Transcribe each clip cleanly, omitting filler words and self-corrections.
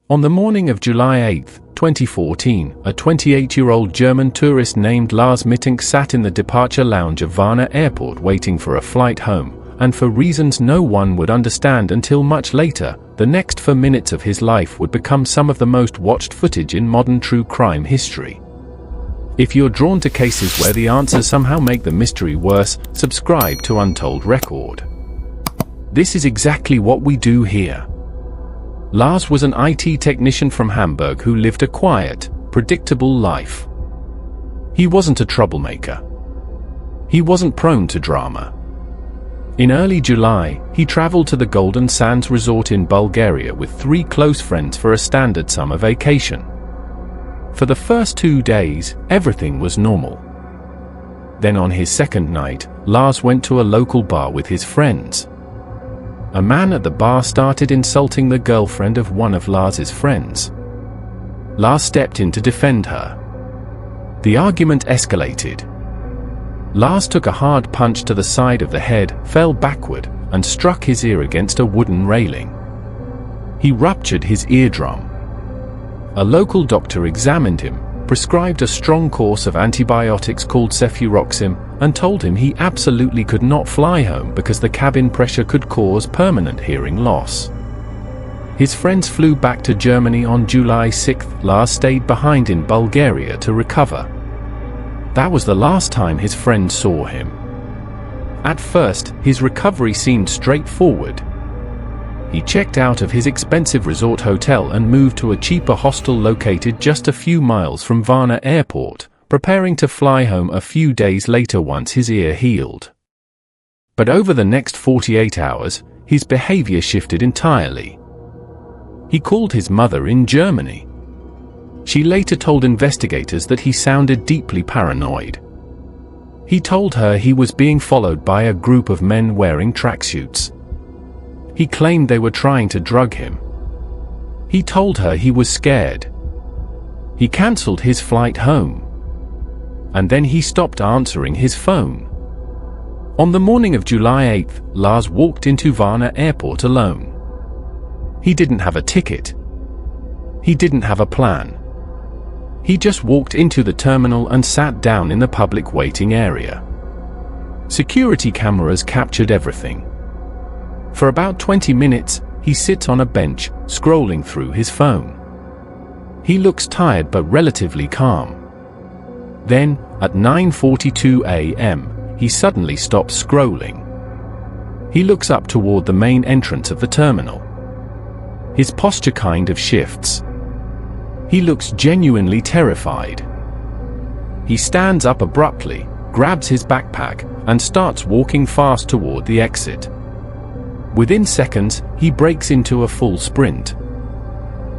On the morning of July 8, 2014, a 28-year-old German tourist named Lars Mittank sat in the departure lounge of Varna Airport waiting for a flight home, and for reasons no one would understand until much later, the next 4 minutes of his life would become some of the most watched footage in modern true crime history. If you're drawn to cases where the answers somehow make the mystery worse, subscribe to Untold Record. This is exactly what we do here. Lars was an IT technician from Hamburg who lived a quiet, predictable life. He wasn't a troublemaker. He wasn't prone to drama. In early July, he traveled to the Golden Sands resort in Bulgaria with 3 close friends for a standard summer vacation. For the first 2 days, everything was normal. Then on his second night, Lars went to a local bar with his friends. A man at the bar started insulting the girlfriend of one of Lars's friends. Lars stepped in to defend her. The argument escalated. Lars took a hard punch to the side of the head, fell backward, and struck his ear against a wooden railing. He ruptured his eardrum. A local doctor examined him, prescribed a strong course of antibiotics called cefuroxime, and told him he absolutely could not fly home because the cabin pressure could cause permanent hearing loss. His friends flew back to Germany on July 6. Lars stayed behind in Bulgaria to recover. That was the last time his friends saw him. At first, his recovery seemed straightforward. He checked out of his expensive resort hotel and moved to a cheaper hostel located just a few miles from Varna Airport, preparing to fly home a few days later once his ear healed. But over the next 48 hours, his behavior shifted entirely. He called his mother in Germany. She later told investigators that he sounded deeply paranoid. He told her he was being followed by a group of men wearing tracksuits. He claimed they were trying to drug him. He told her he was scared. He cancelled his flight home. And then he stopped answering his phone. On the morning of July 8, Lars walked into Varna Airport alone. He didn't have a ticket. He didn't have a plan. He just walked into the terminal and sat down in the public waiting area. Security cameras captured everything. For about 20 minutes, he sits on a bench, scrolling through his phone. He looks tired but relatively calm. Then, at 9:42 a.m., he suddenly stops scrolling. He looks up toward the main entrance of the terminal. His posture kind of shifts. He looks genuinely terrified. He stands up abruptly, grabs his backpack, and starts walking fast toward the exit. Within seconds, he breaks into a full sprint.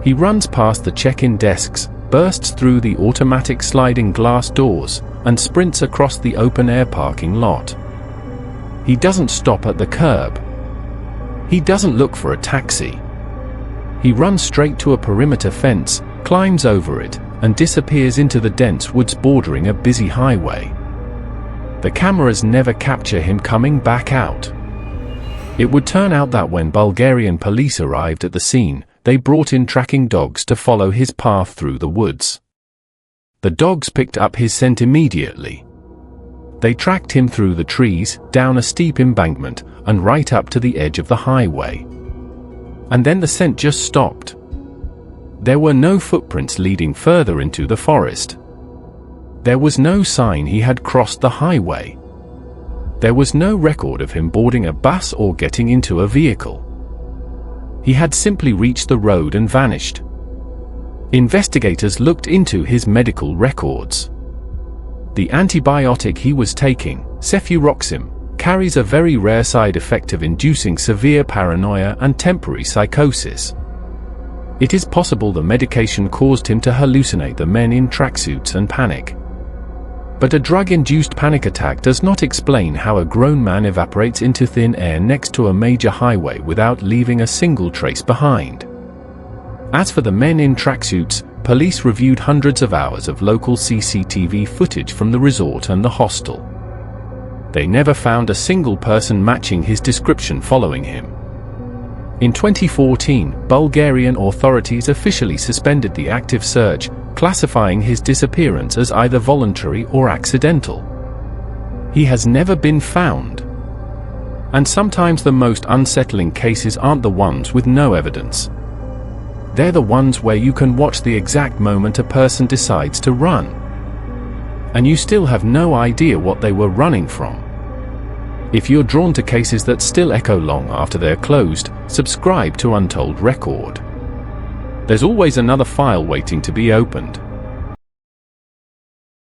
He runs past the check-in desks, bursts through the automatic sliding glass doors, and sprints across the open-air parking lot. He doesn't stop at the curb. He doesn't look for a taxi. He runs straight to a perimeter fence, climbs over it, and disappears into the dense woods bordering a busy highway. The cameras never capture him coming back out. It would turn out that when Bulgarian police arrived at the scene, they brought in tracking dogs to follow his path through the woods. The dogs picked up his scent immediately. They tracked him through the trees, down a steep embankment, and right up to the edge of the highway. And then the scent just stopped. There were no footprints leading further into the forest. There was no sign he had crossed the highway. There was no record of him boarding a bus or getting into a vehicle. He had simply reached the road and vanished. Investigators looked into his medical records. The antibiotic he was taking, cefuroxime, carries a very rare side effect of inducing severe paranoia and temporary psychosis. It is possible the medication caused him to hallucinate the men in tracksuits and panic. But a drug-induced panic attack does not explain how a grown man evaporates into thin air next to a major highway without leaving a single trace behind. As for the men in tracksuits, police reviewed hundreds of hours of local CCTV footage from the resort and the hostel. They never found a single person matching his description following him. In 2014, Bulgarian authorities officially suspended the active search, classifying his disappearance as either voluntary or accidental. He has never been found. And sometimes the most unsettling cases aren't the ones with no evidence. They're the ones where you can watch the exact moment a person decides to run, and you still have no idea what they were running from. If you're drawn to cases that still echo long after they're closed, subscribe to Untold Record. There's always another file waiting to be opened.